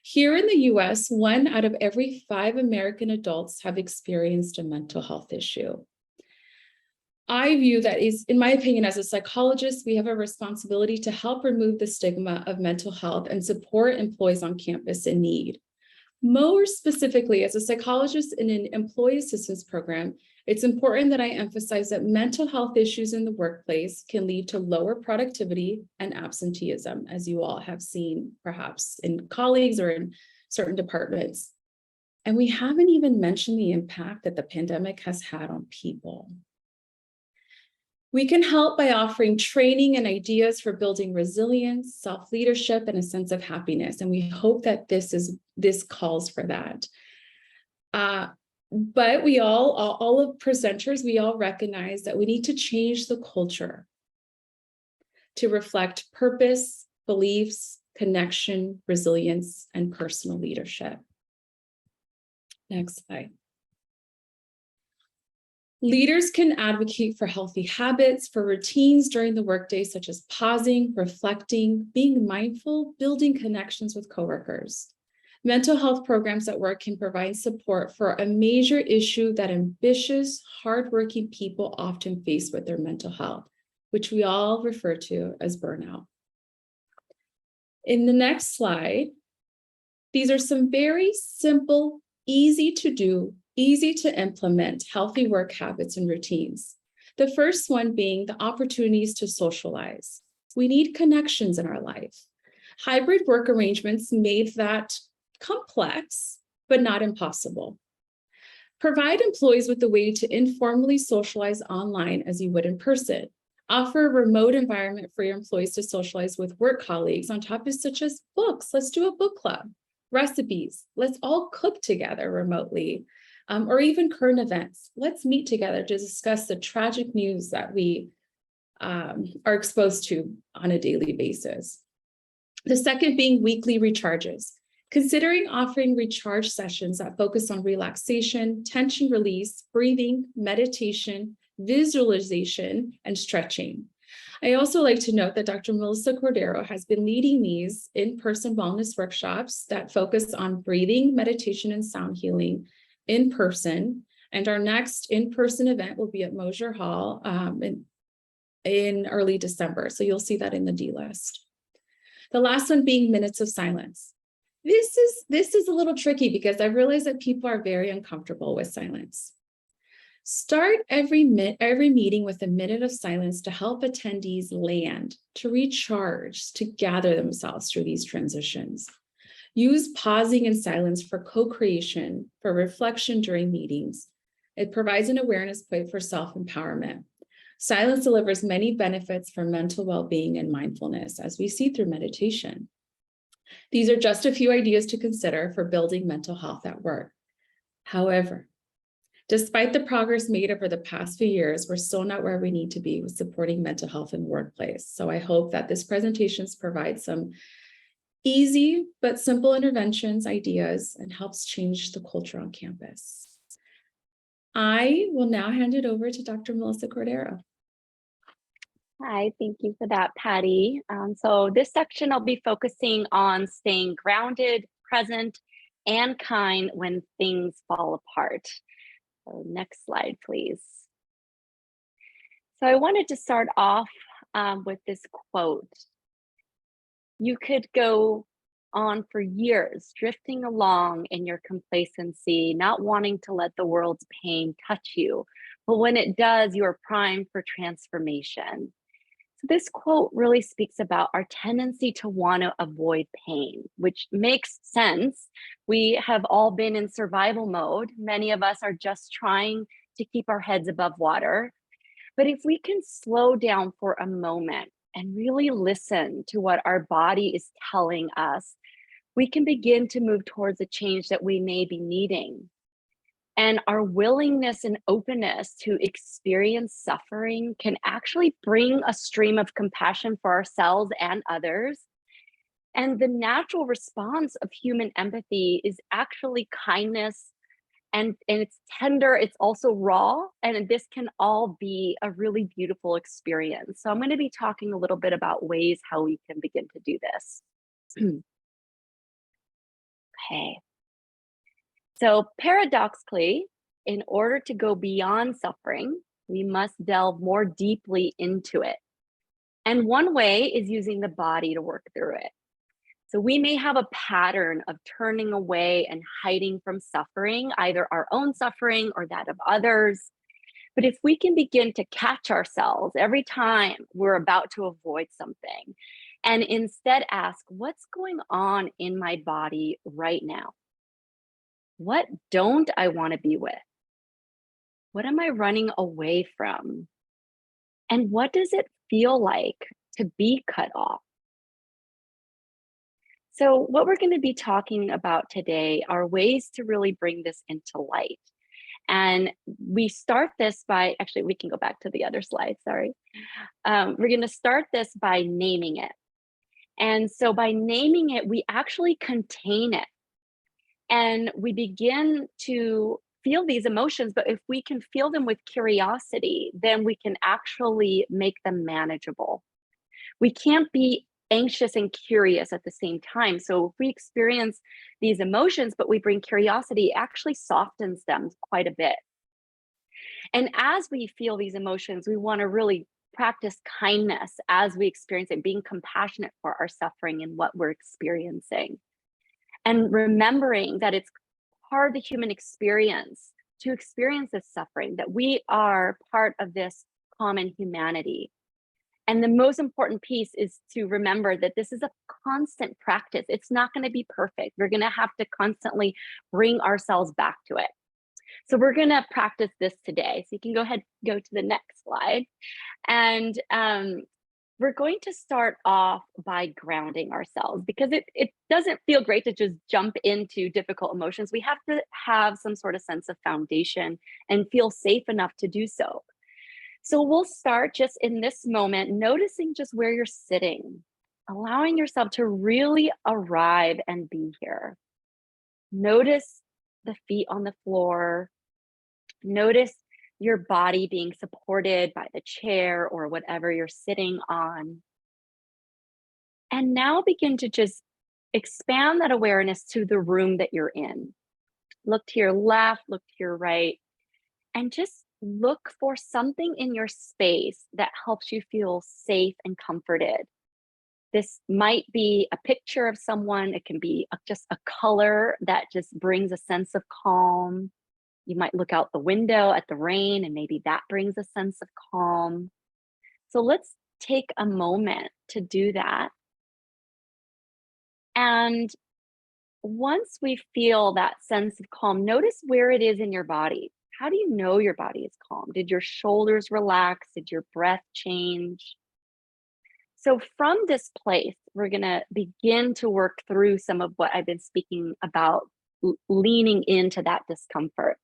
Here in the US, 1 out of every 5 American adults have experienced a mental health issue. I view that is, in my opinion, as a psychologist, we have a responsibility to help remove the stigma of mental health and support employees on campus in need. More specifically, as a psychologist in an employee assistance program, it's important that I emphasize that mental health issues in the workplace can lead to lower productivity and absenteeism, as you all have seen perhaps in colleagues or in certain departments. And we haven't even mentioned the impact that the pandemic has had on people. We can help by offering training and ideas for building resilience, self-leadership, and a sense of happiness. And we hope that this calls for that. But we all of presenters, we all recognize that we need to change the culture to reflect purpose, beliefs, connection, resilience, and personal leadership. Next slide. Leaders can advocate for healthy habits, for routines during the workday, such as pausing, reflecting, being mindful, building connections with coworkers. Mental health programs at work can provide support for a major issue that ambitious, hardworking people often face with their mental health, which we all refer to as burnout. In the next slide, these are some very simple, easy to do, easy to implement healthy work habits and routines. The first one being the opportunities to socialize. We need connections in our life. Hybrid work arrangements made that complex, but not impossible. Provide employees with a way to informally socialize online as you would in person. Offer a remote environment for your employees to socialize with work colleagues on topics such as books. Let's do a book club. Recipes. Let's all cook together remotely. Or even current events. Let's meet together to discuss the tragic news that we are exposed to on a daily basis. The second being weekly recharges. Considering offering recharge sessions that focus on relaxation, tension release, breathing, meditation, visualization, and stretching. I also like to note that Dr. Melissa Cordero has been leading these in-person wellness workshops that focus on breathing, meditation, and sound healing in person. And our next in-person event will be at Mosier Hall in early December. So you'll see that in the D list. The last one being minutes of silence. This is a little tricky because I realize that people are very uncomfortable with silence. Start every meeting with a minute of silence to help attendees land, to recharge, to gather themselves through these transitions. Use pausing and silence for co-creation, for reflection during meetings. It provides an awareness point for self-empowerment. Silence delivers many benefits for mental well-being and mindfulness, as we see through meditation. These are just a few ideas to consider for building mental health at work. However, despite the progress made over the past few years, we're still not where we need to be with supporting mental health in the workplace. So I hope that this presentation provides some easy but simple interventions, ideas, and helps change the culture on campus. I will now hand it over to Dr. Melissa Cordero. Hi, thank you for that, Patty. So this section, I'll be focusing on staying grounded, present, and kind when things fall apart. So next slide, please. So I wanted to start off with this quote. You could go on for years, drifting along in your complacency, not wanting to let the world's pain touch you. But when it does, you are primed for transformation. So this quote really speaks about our tendency to want to avoid pain, which makes sense. We have all been in survival mode. Many of us are just trying to keep our heads above water. But if we can slow down for a moment and really listen to what our body is telling us, we can begin to move towards a change that we may be needing. And our willingness and openness to experience suffering can actually bring a stream of compassion for ourselves and others. And the natural response of human empathy is actually kindness, and it's tender, it's also raw, and this can all be a really beautiful experience. So I'm going to be talking a little bit about ways how we can begin to do this. Okay. So paradoxically, in order to go beyond suffering, we must delve more deeply into it. And one way is using the body to work through it. So we may have a pattern of turning away and hiding from suffering, either our own suffering or that of others. But if we can begin to catch ourselves every time we're about to avoid something, and instead ask, what's going on in my body right now? What don't I want to be with? What am I running away from? And what does it feel like to be cut off? So, what we're going to be talking about today are ways to really bring this into light. And we start this by actually, we can go back to the other slide. Sorry. We're going to start this by naming it. And so, by naming it, we actually contain it and we begin to feel these emotions. But if we can feel them with curiosity, then we can actually make them manageable. We can't be anxious and curious at the same time. So if we experience these emotions, but we bring curiosity, it actually softens them quite a bit. And as we feel these emotions, we want to really practice kindness as we experience it, being compassionate for our suffering and what we're experiencing. And remembering that it's part of the human experience to experience this suffering, that we are part of this common humanity. And the most important piece is to remember that this is a constant practice. It's not going to be perfect. We're going to have to constantly bring ourselves back to it. So we're going to practice this today. So you can go ahead, go to the next slide. And we're going to start off by grounding ourselves because it doesn't feel great to just jump into difficult emotions. We have to have some sort of sense of foundation and feel safe enough to do so. So we'll start just in this moment, noticing just where you're sitting, allowing yourself to really arrive and be here. Notice the feet on the floor. Notice your body being supported by the chair or whatever you're sitting on. And now begin to just expand that awareness to the room that you're in. Look to your left, look to your right, and just look for something in your space that helps you feel safe and comforted. This might be a picture of someone, it can be just a color that just brings a sense of calm. You might look out the window at the rain, and maybe that brings a sense of calm. So let's take a moment to do that. And once we feel that sense of calm, notice where it is in your body. How do you know your body is calm? Did your shoulders relax? Did your breath change? So from this place, we're going to begin to work through some of what I've been speaking about, leaning into that discomfort.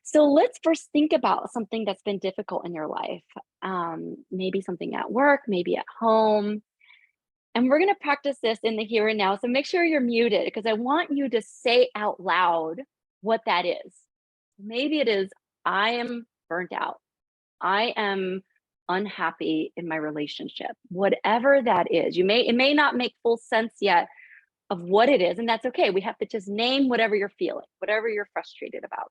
So let's first think about something that's been difficult in your life. Maybe something at work, maybe at home. And we're going to practice this in the here and now. So make sure you're muted because I want you to say out loud what that is. Maybe it is, I am burnt out. I am unhappy in my relationship. Whatever that is, it may not make full sense yet of what it is, and that's okay. We have to just name whatever you're feeling, whatever you're frustrated about.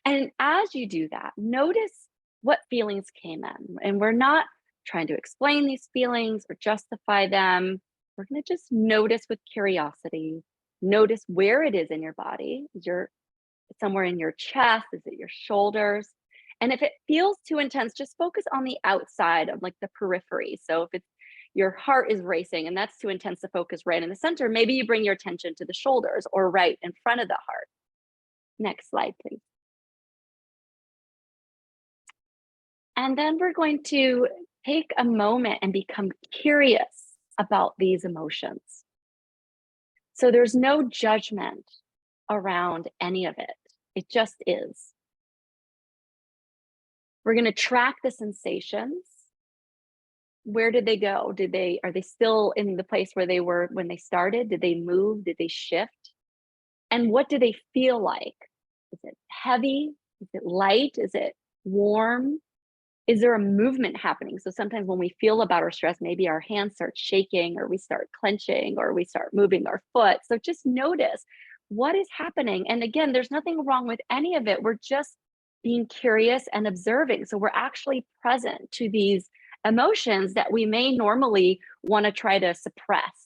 And as you do that, notice what feelings came in. And we're not trying to explain these feelings or justify them. We're going to just notice with curiosity. Notice where it is in your body. Is your somewhere in your chest? Is it your shoulders? And if it feels too intense, just focus on the outside of like the periphery. So if it's your heart is racing and that's too intense to focus right in the center, maybe you bring your attention to the shoulders or right in front of the heart. Next slide, please. And then we're going to take a moment and become curious about these emotions. So there's no judgment around any of it. It just is. We're going to track the sensations. Where did they go? Are they still in the place where they were when they started? Did they move? Did they shift? And what do they feel like? Is it heavy? Is it light? Is it warm? Is there a movement happening? So sometimes when we feel about our stress, maybe our hands start shaking, or we start clenching, or we start moving our foot. So just notice what is happening. And again, there's nothing wrong with any of it. We're just being curious and observing. So we're actually present to these emotions that we may normally want to try to suppress.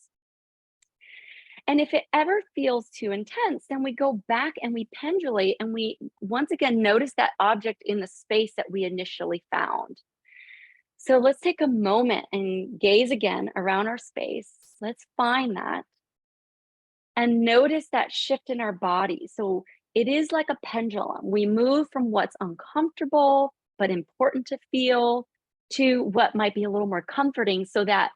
And if it ever feels too intense, then we go back and we pendulate and we once again notice that object in the space that we initially found. So let's take a moment and gaze again around our space. Let's find that and notice that shift in our body. So it is like a pendulum. We move from what's uncomfortable but important to feel to what might be a little more comforting, so that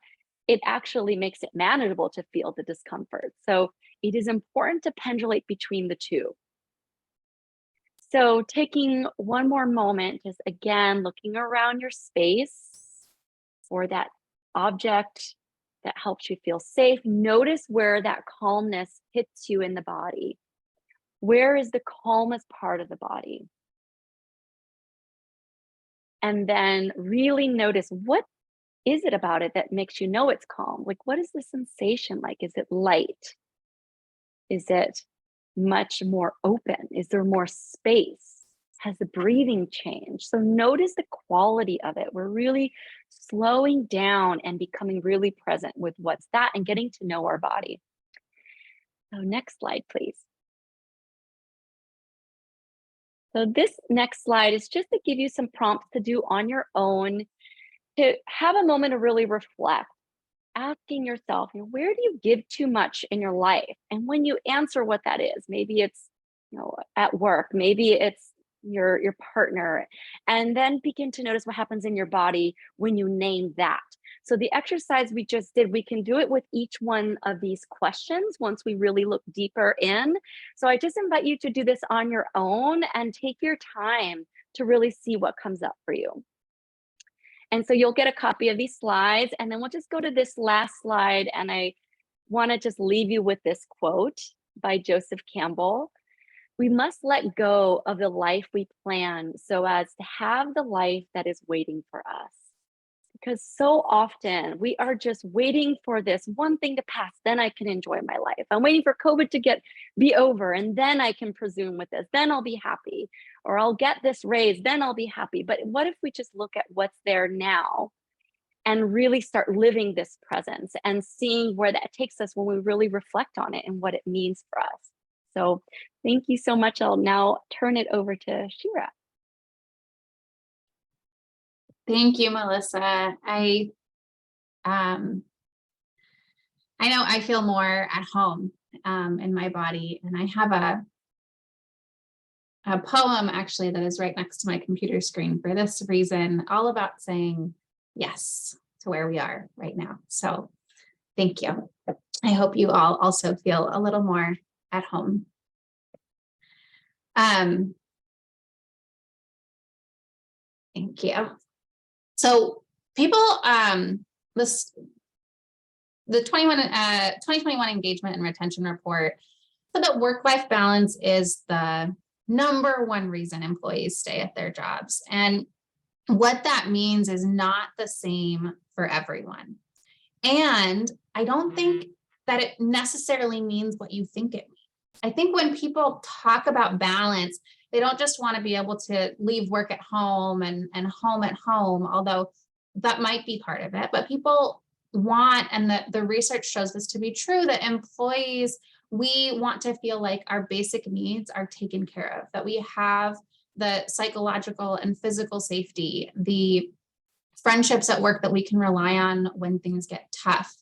it actually makes it manageable to feel the discomfort. So it is important to pendulate between the two. So taking one more moment, just again looking around your space for that object that helps you feel safe. Notice where that calmness hits you in the body. Where is the calmest part of the body? And then really notice, what is it about it that makes you know it's calm? Like, what is the sensation like? Is it light? Is it much more open? Is there more space? Has the breathing changed? So notice the quality of it. We're really slowing down and becoming really present with what's that and getting to know our body. So next slide, please. So this next slide is just to give you some prompts to do on your own, to have a moment to really reflect, asking yourself, where do you give too much in your life? And when you answer what that is, maybe it's, at work, maybe it's your partner, and then begin to notice what happens in your body when you name that. So the exercise we just did, we can do it with each one of these questions once we really look deeper in. So I just invite you to do this on your own and take your time to really see what comes up for you. And so you'll get a copy of these slides, and then we'll just go to this last slide. And I want to just leave you with this quote by Joseph Campbell. We must let go of the life we plan so as to have the life that is waiting for us. Because so often we are just waiting for this one thing to pass, then I can enjoy my life. I'm waiting for COVID to be over, and then I can presume with this, then I'll be happy. Or I'll get this raise, then I'll be happy. But what if we just look at what's there now and really start living this presence and seeing where that takes us when we really reflect on it and what it means for us. So thank you so much. I'll now turn it over to Shira. Thank you, Melissa. I know I feel more at home in my body, and I have a poem actually that is right next to my computer screen for this reason, all about saying yes to where we are right now. So thank you. I hope you all also feel a little more at home. Thank you. So people, the 2021 engagement and retention report said that work-life balance is the #1 reason employees stay at their jobs. And what that means is not the same for everyone. And I don't think that it necessarily means what you think it means. I think when people talk about balance, they don't just want to be able to leave work at home and home at home, although that might be part of it. But people want, and the research shows this to be true, that employees, we want to feel like our basic needs are taken care of, that we have the psychological and physical safety, the friendships at work that we can rely on when things get tough,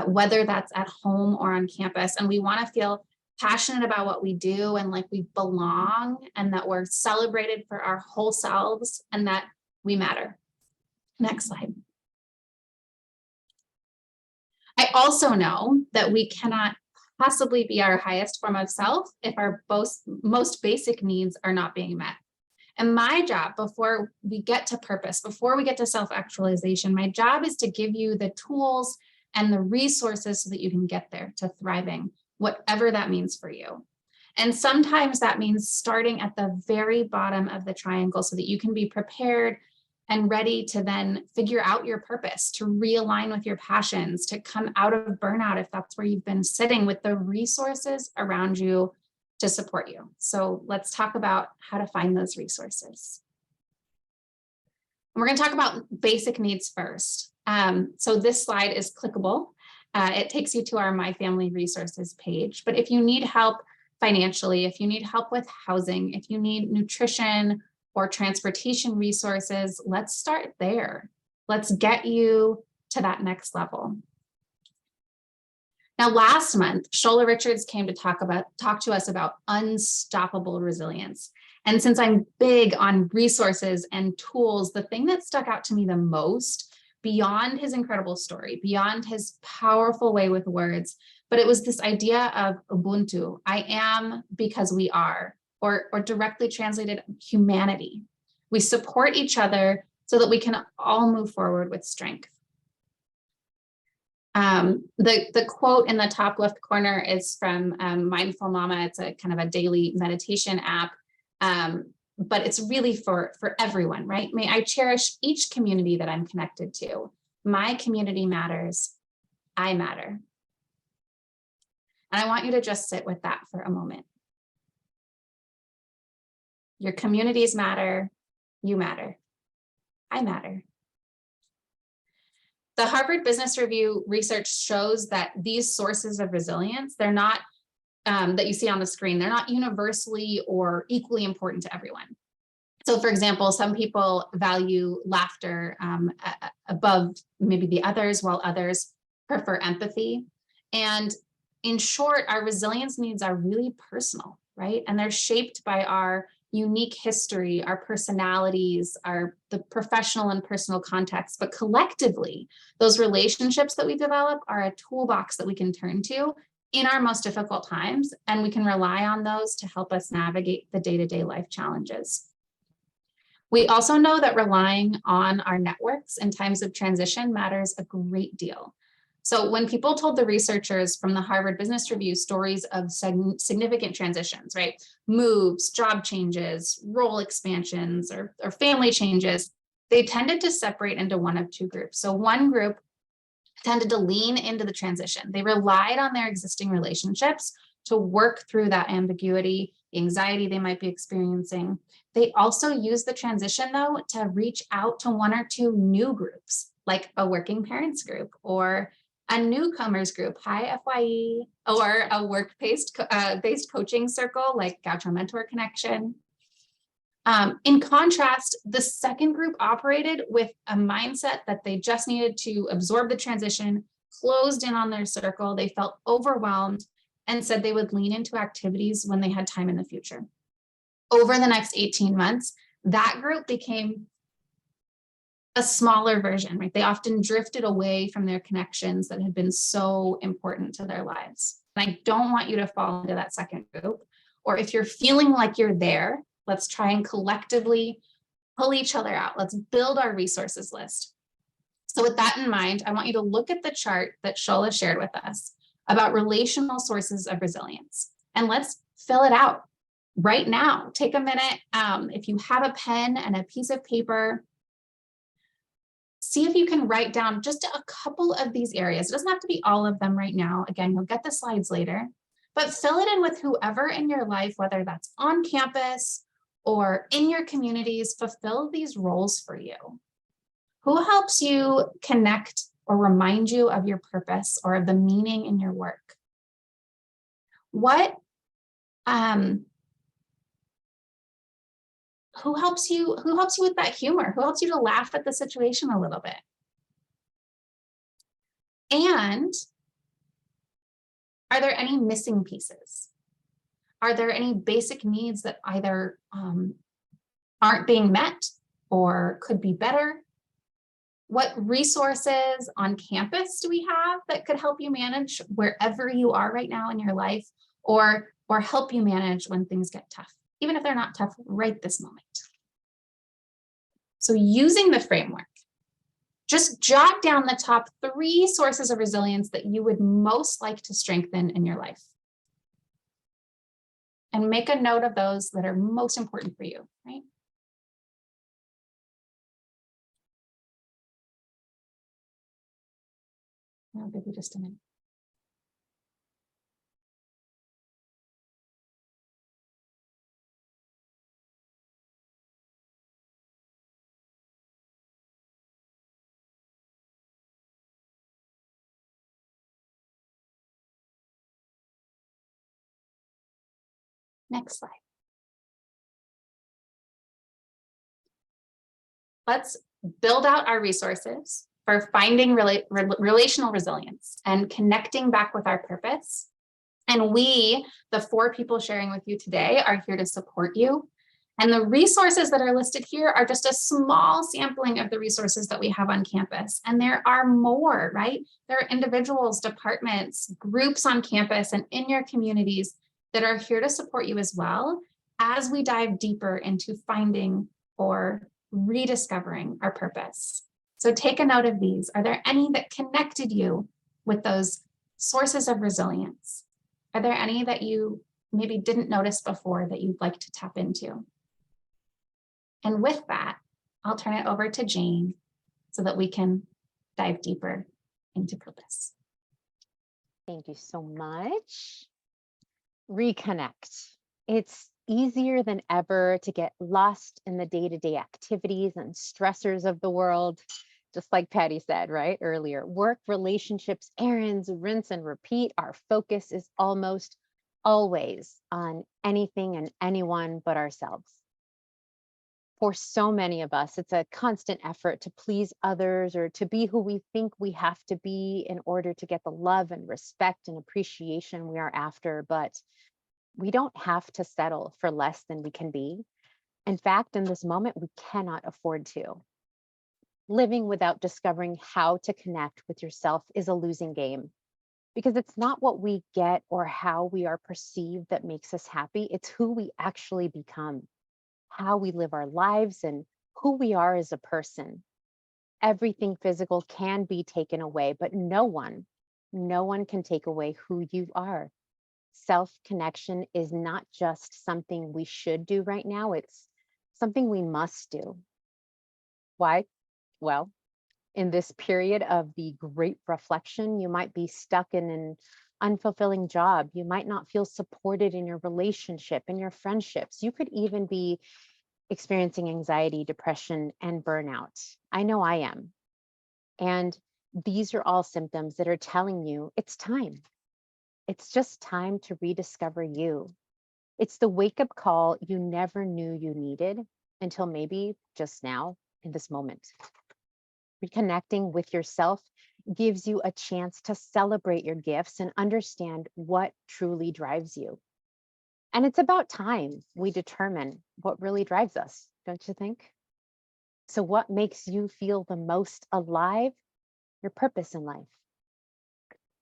whether that's at home or on campus. And we want to feel passionate about what we do and like we belong, and that we're celebrated for our whole selves and that we matter. Next slide. I also know that we cannot possibly be our highest form of self if our most basic needs are not being met. And my job, before we get to purpose, before we get to self-actualization, my job is to give you the tools and the resources so that you can get there to thriving, whatever that means for you. And sometimes that means starting at the very bottom of the triangle so that you can be prepared and ready to then figure out your purpose, to realign with your passions, to come out of burnout if that's where you've been sitting, with the resources around you to support you. So let's talk about how to find those resources. And we're going to talk about basic needs first. So this slide is clickable. It takes you to our My Family Resources page. But if you need help financially, if you need help with housing, if you need nutrition or transportation resources, let's start there. Let's get you to that next level. Now, last month, Shola Richards came to talk to us about unstoppable resilience. And since I'm big on resources and tools, the thing that stuck out to me the most, beyond his incredible story, beyond his powerful way with words, but it was this idea of Ubuntu. I am because we are, or directly translated, humanity. We support each other so that we can all move forward with strength. The quote in the top left corner is from Mindful Mama. It's a kind of a daily meditation app, but it's really for everyone, right? May I cherish each community that I'm connected to. My community matters. I matter. And I want you to just sit with that for a moment. Your communities matter. You matter. I matter. The Harvard Business Review research shows that these sources of resilience, they're not, that you see on the screen, they're not universally or equally important to everyone. So for example, some people value laughter above maybe the others, while others prefer empathy. And in short, our resilience needs are really personal, right? And they're shaped by our unique history, our personalities, the professional and personal context. But collectively, those relationships that we develop are a toolbox that we can turn to in our most difficult times, and we can rely on those to help us navigate the day-to-day life challenges. We also know that relying on our networks in times of transition matters a great deal. So when people told the researchers from the Harvard Business Review stories of significant transitions, right? Moves, job changes, role expansions, or family changes, they tended to separate into one of two groups. So one group tended to lean into the transition. They relied on their existing relationships to work through that ambiguity, the anxiety they might be experiencing. They also used the transition, though, to reach out to one or two new groups, like a working parents group or a newcomers group, hi FYE, or a work-based coaching circle like Gaucho Mentor Connection. In contrast, the second group operated with a mindset that they just needed to absorb the transition, closed in on their circle, they felt overwhelmed, and said they would lean into activities when they had time in the future. Over the next 18 months, that group became a smaller version, right? They often drifted away from their connections that had been so important to their lives. And I don't want you to fall into that second group. Or if you're feeling like you're there, let's try and collectively pull each other out. Let's build our resources list. So with that in mind, I want you to look at the chart that Shola shared with us about relational sources of resilience. And let's fill it out right now. Take a minute. If you have a pen and a piece of paper, see if you can write down just a couple of these areas. It doesn't have to be all of them right now. Again, you'll get the slides later, but fill it in with whoever in your life, whether that's on campus or in your communities, fulfill these roles for you. Who helps you connect or remind you of your purpose or of the meaning in your work? Who helps you with that humor? Who helps you to laugh at the situation a little bit? And are there any missing pieces? Are there any basic needs that either aren't being met or could be better? What resources on campus do we have that could help you manage wherever you are right now in your life, or help you manage when things get tough, even if they're not tough right this moment? So using the framework, just jot down the top 3 sources of resilience that you would most like to strengthen in your life. And make a note of those that are most important for you, right? I'll give you just a minute. Next slide. Let's build out our resources for finding relational resilience and connecting back with our purpose. And we, the 4 people sharing with you today, are here to support you. And the resources that are listed here are just a small sampling of the resources that we have on campus. And there are more, right? There are individuals, departments, groups on campus and in your communities that are here to support you as well as we dive deeper into finding or rediscovering our purpose. So take a note of these. Are there any that connected you with those sources of resilience? Are there any that you maybe didn't notice before that you'd like to tap into? And with that, I'll turn it over to Jane so that we can dive deeper into purpose. Thank you so much. Reconnect. It's easier than ever to get lost in the day-to-day activities and stressors of the world. Just like Patty said, right, earlier, work, relationships, errands, rinse and repeat. Our focus is almost always on anything and anyone but ourselves. For so many of us, it's a constant effort to please others or to be who we think we have to be in order to get the love and respect and appreciation we are after. But we don't have to settle for less than we can be. In fact, in this moment, we cannot afford to. Living without discovering how to connect with yourself is a losing game, because it's not what we get or how we are perceived that makes us happy. It's who we actually become, how we live our lives, and who we are as a person. Everything physical can be taken away, but no one can take away who you are. Self-connection is not just something we should do right now, it's something we must do. Why? Well, in this period of the great reflection, you might be stuck in an unfulfilling job. You might not feel supported in your relationship, in your friendships. You could even be experiencing anxiety, depression, and burnout. I know I am. And these are all symptoms that are telling you it's time. It's just time to rediscover you. It's the wake-up call you never knew you needed until maybe just now in this moment. Reconnecting with yourself gives you a chance to celebrate your gifts and understand what truly drives you. And it's about time we determine what really drives us, don't you think? So what makes you feel the most alive? Your purpose in life.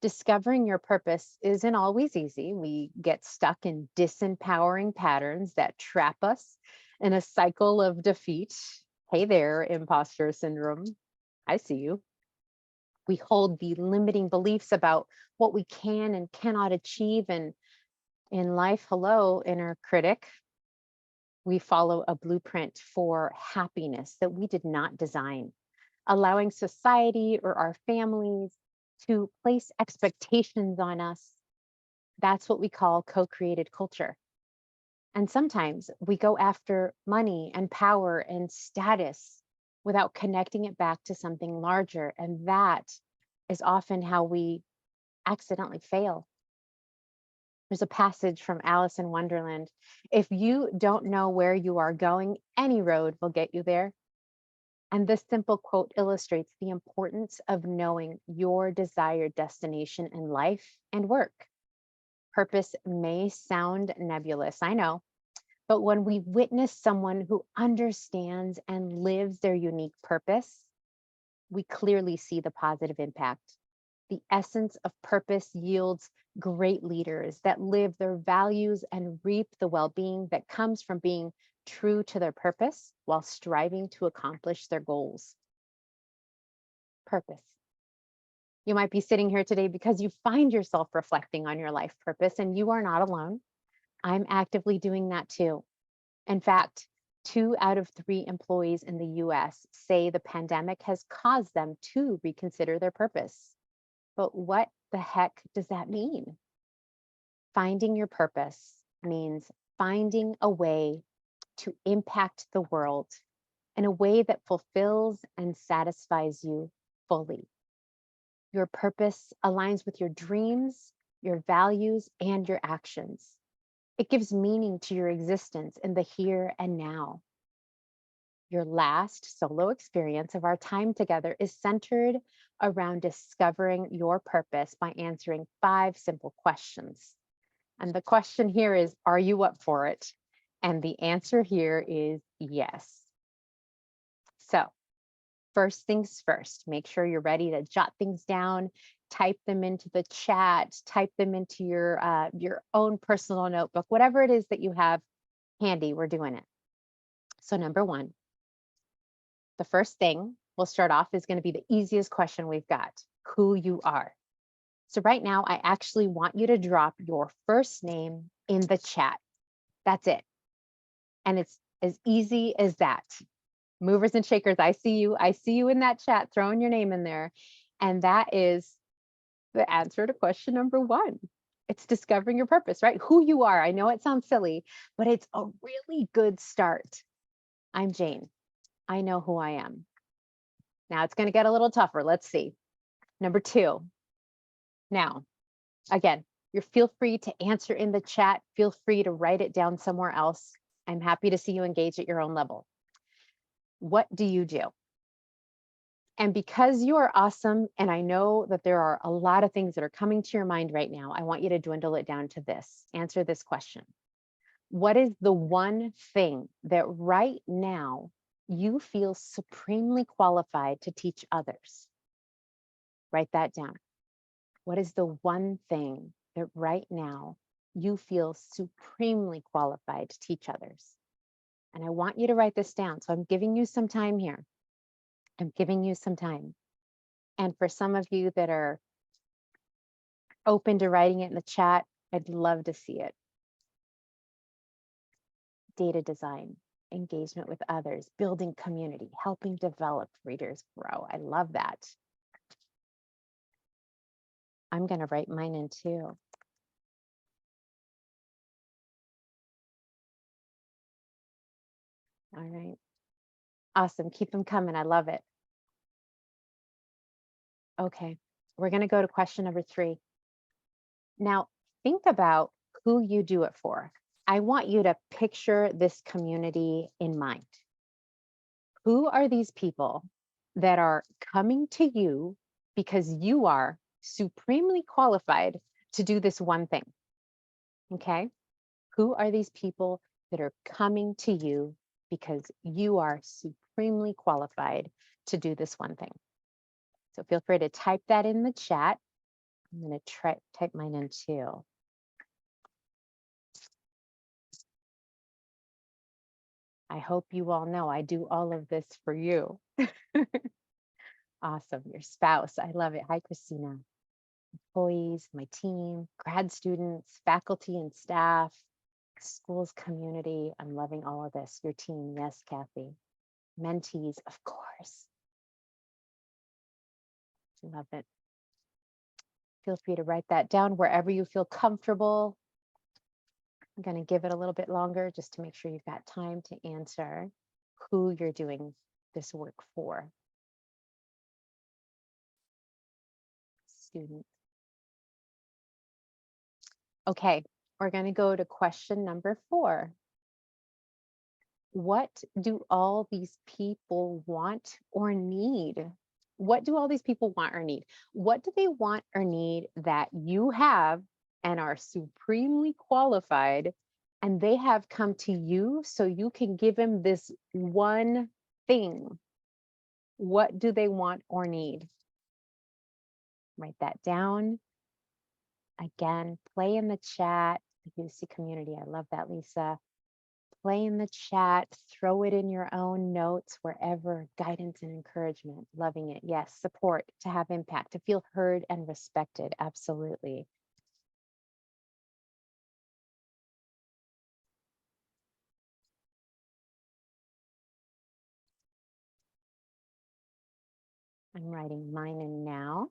Discovering your purpose isn't always easy. We get stuck in disempowering patterns that trap us in a cycle of defeat. Hey there, imposter syndrome. I see you. We hold the limiting beliefs about what we can and cannot achieve. And in life, hello, inner critic, we follow a blueprint for happiness that we did not design, allowing society or our families to place expectations on us. That's what we call co-created culture. And sometimes we go after money and power and status without connecting it back to something larger. And that is often how we accidentally fail. There's a passage from Alice in Wonderland. If you don't know where you are going, any road will get you there. And this simple quote illustrates the importance of knowing your desired destination in life and work. Purpose may sound nebulous, I know, but when we witness someone who understands and lives their unique purpose, we clearly see the positive impact. The essence of purpose yields great leaders that live their values and reap the well-being that comes from being true to their purpose while striving to accomplish their goals. Purpose. You might be sitting here today because you find yourself reflecting on your life purpose, and you are not alone. I'm actively doing that too. In fact, 2 out of 3 employees in the US say the pandemic has caused them to reconsider their purpose. But what the heck does that mean? Finding your purpose means finding a way to impact the world in a way that fulfills and satisfies you fully. Your purpose aligns with your dreams, your values, and your actions. It gives meaning to your existence in the here and now. Your last solo experience of our time together is centered around discovering your purpose by answering 5 simple questions. And the question here is, are you up for it? And the answer here is yes. So, first things first, make sure you're ready to jot things down, type them into the chat, type them into your own personal notebook, whatever it is that you have handy, we're doing it. So number 1, the first thing we'll start off is going to be the easiest question we've got, who you are. So right now, I actually want you to drop your first name in the chat. That's it. And it's as easy as that. Movers and shakers, I see you. I see you in that chat, throwing your name in there. And that is the answer to question number 1. It's discovering your purpose, right? Who you are. I know it sounds silly, but it's a really good start. I'm Jane. I know who I am. Now it's going to get a little tougher. Let's see. Number 2. Now, again, you feel free to answer in the chat. Feel free to write it down somewhere else. I'm happy to see you engage at your own level. What do you do? And because you are awesome, and I know that there are a lot of things that are coming to your mind right now, I want you to dwindle it down to this. Answer this question. What is the one thing that right now you feel supremely qualified to teach others? Write that down. What is the one thing that right now you feel supremely qualified to teach others? And I want you to write this down. So I'm giving you some time here. I'm giving you some time. And for some of you that are open to writing it in the chat, I'd love to see it. Data design, engagement with others, building community, helping develop readers grow. I love that. I'm going to write mine in too. All right. Awesome. Keep them coming. I love it. Okay. We're going to go to question number 3. Now, think about who you do it for. I want you to picture this community in mind. Who are these people that are coming to you because you are supremely qualified to do this one thing? Okay. Who are these people that are coming to you because you are supremely qualified to do this one thing? So feel free to type that in the chat. I'm going to type mine in too. I hope you all know I do all of this for you. Awesome. Your spouse. I love it. Hi, Christina. Employees, my team, grad students, faculty and staff, schools, community. I'm loving all of this. Your team. Yes, Kathy. Mentees, of course. Love it. Feel free to write that down wherever you feel comfortable. I'm going to give it a little bit longer just to make sure you've got time to answer who you're doing this work for. Student. Okay, we're going to go to question number 4. What do all these people want or need? What do all these people want or need? What do they want or need that you have and are supremely qualified, and they have come to you so you can give them this one thing? What do they want or need? Write that down. Again, play in the chat. UC community. I love that, Lisa. Play in the chat, throw it in your own notes, wherever. Guidance and encouragement. Loving it. Yes. Support, to have impact, to feel heard and respected. Absolutely. I'm writing mine in now.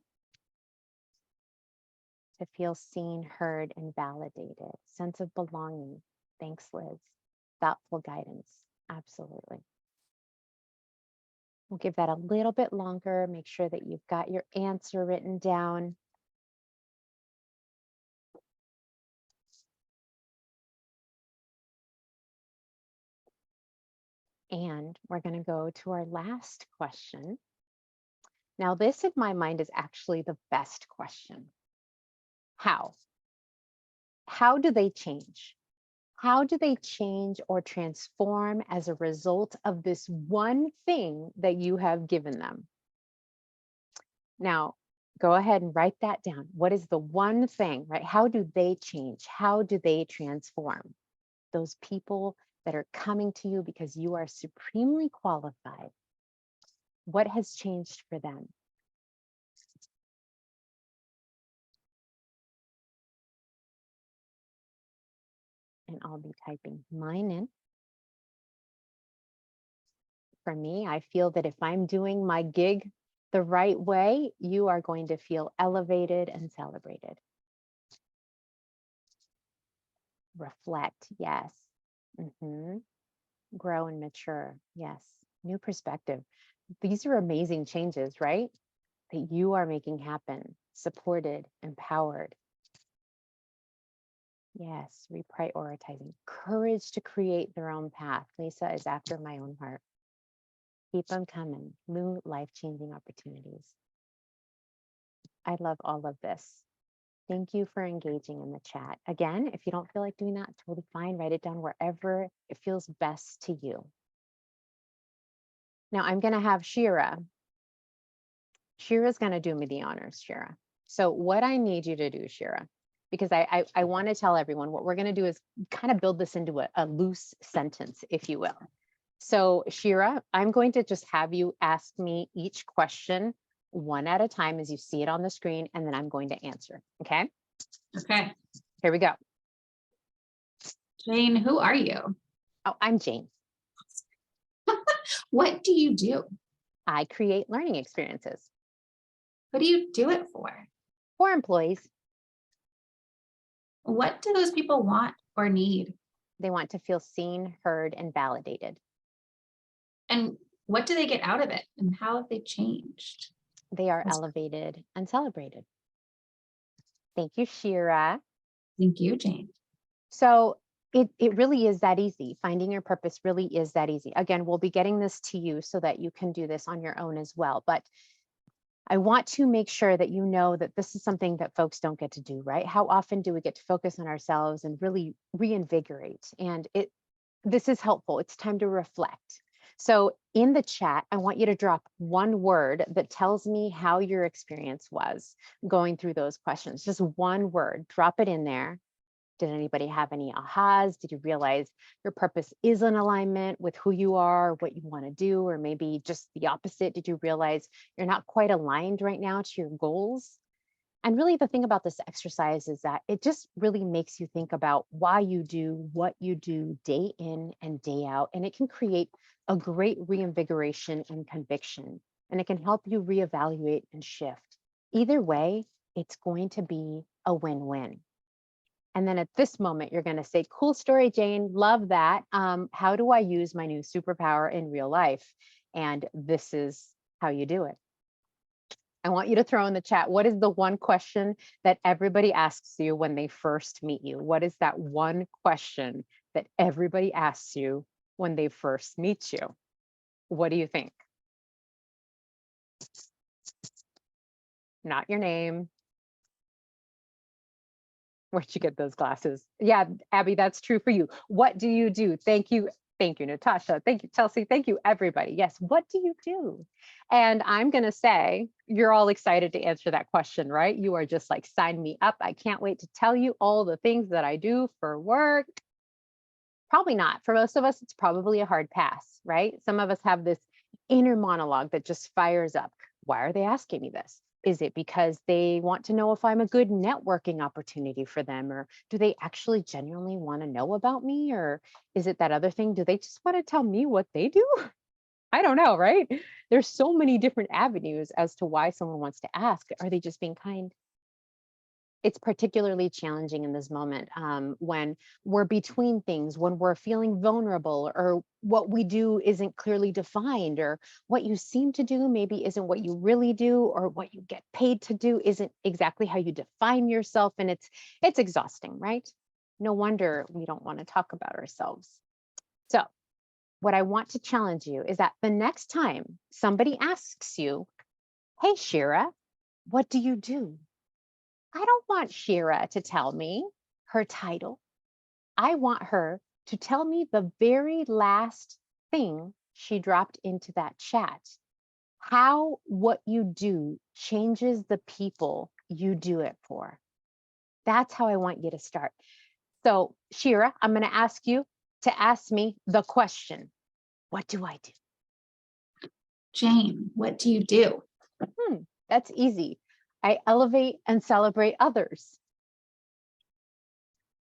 to feel seen, heard, and validated. Sense of belonging. Thanks, Liz. Thoughtful guidance. Absolutely. We'll give that a little bit longer. Make sure that you've got your answer written down. And we're going to go to our last question. Now, this in my mind is actually the best question. How? How do they change? How do they change or transform as a result of this one thing that you have given them? Now, go ahead and write that down. What is the one thing, right? How do they change? How do they transform? Those people that are coming to you because you are supremely qualified. What has changed for them? And I'll be typing mine in. For me, I feel that if I'm doing my gig the right way, you are going to feel elevated and celebrated. Reflect, yes. Grow and mature, yes. New perspective. These are amazing changes, right? That you are making happen, supported, empowered. Yes, reprioritizing. Courage to create their own path. Lisa is after my own heart. Keep them coming. New life-changing opportunities. I love all of this. Thank you for engaging in the chat. Again, if you don't feel like doing that, totally fine. Write it down wherever it feels best to you. Now I'm going to have Shira. Shira's going to do me the honors, Shira. So what I need you to do, Shira, because I want to tell everyone what we're going to do is kind of build this into a loose sentence, if you will. So Shira, I'm going to just have you ask me each question one at a time as you see it on the screen, and then I'm going to answer. Okay? Okay. Here we go. Jane, who are you? Oh, I'm Jane. What do you do? I create learning experiences Who do you do it for? for employees. What do those people want or need? They want to feel seen, heard, and validated. And what do they get out of it? And how have they changed? They are elevated and celebrated. Thank you, Shira. Thank you, Jane. So it really is that easy. Finding your purpose really is that easy. Again, we'll be getting this to you so that you can do this on your own as well. But I want to make sure that you know that this is something that folks don't get to do, right? How often do we get to focus on ourselves and really reinvigorate? And this is helpful. It's time to reflect. So in the chat, I want you to drop one word that tells me how your experience was going through those questions. Just one word, drop it in there. Did anybody have any ahas? Did you realize your purpose is in alignment with who you are, what you want to do, or maybe just the opposite? Did you realize you're not quite aligned right now to your goals? And really the thing about this exercise is that it just really makes you think about why you do what you do day in and day out. And it can create a great reinvigoration and conviction. And it can help you reevaluate and shift. Either way, it's going to be a win-win. And then at this moment, you're going to say, cool story, Jane. Love that. How do I use my new superpower in real life? And this is how you do it. I want you to throw in the chat, what is the one question that everybody asks you when they first meet you? What is that one question that everybody asks you when they first meet you? What do you think? Not your name. Where'd you get those glasses? Yeah, Abby, that's true for you. What do you do? Thank you. Thank you, Natasha. Thank you, Chelsea. Thank you, everybody. Yes, what do you do? And I'm going to say, you're all excited to answer that question, right? You are just like, sign me up. I can't wait to tell you all the things that I do for work. Probably not. For most of us, it's probably a hard pass, right? Some of us have this inner monologue that just fires up. Why are they asking me this? Is it because they want to know if I'm a good networking opportunity for them? Or do they actually genuinely want to know about me? Or is it that other thing? Do they just want to tell me what they do? I don't know, right? There's so many different avenues as to why someone wants to ask. Are they just being kind? it's particularly challenging in this moment when we're between things, when we're feeling vulnerable, or what we do isn't clearly defined, or what you seem to do maybe isn't what you really do, or what you get paid to do isn't exactly how you define yourself. And it's exhausting, right? No wonder we don't want to talk about ourselves. So what I want to challenge you is that the next time somebody asks you, hey, Shira, what do you do? I don't want Shira to tell me her title. I want her to tell me the very last thing she dropped into that chat. How what you do changes the people you do it for. That's how I want you to start. So, Shira, I'm going to ask you to ask me the question. What do I do? Jane, what do you do? That's easy. I elevate and celebrate others.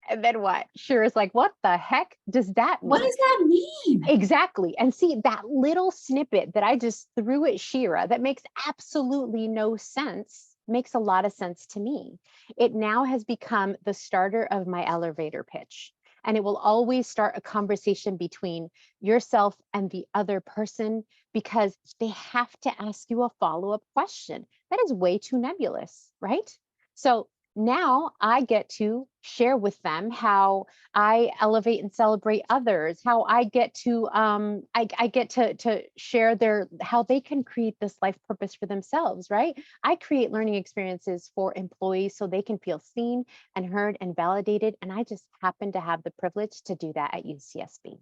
And then what? Shira's like, what the heck does that mean? What does that mean? Exactly. And see, that little snippet that I just threw at Shira that makes absolutely no sense makes a lot of sense to me. It now has become the starter of my elevator pitch. And it will always start a conversation between yourself and the other person, because they have to ask you a follow-up question. That is way too nebulous, right? So now I get to share with them how I elevate and celebrate others, how I get to I get to share how they can create this life purpose for themselves, right? I create learning experiences for employees so they can feel seen and heard and validated. And I just happen to have the privilege to do that at UCSB.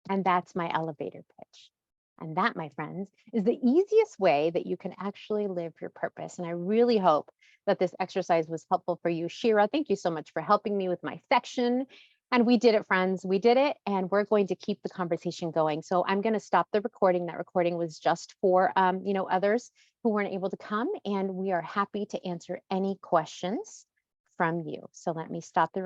And that's my elevator pitch. And that, my friends, is the easiest way that you can actually live your purpose. And I really hope that this exercise was helpful for you. Shira, thank you so much for helping me with my section. And we did it, friends. We did it. And we're going to keep the conversation going. So I'm going to stop the recording. That recording was just for others who weren't able to come. And we are happy to answer any questions from you. So let me stop the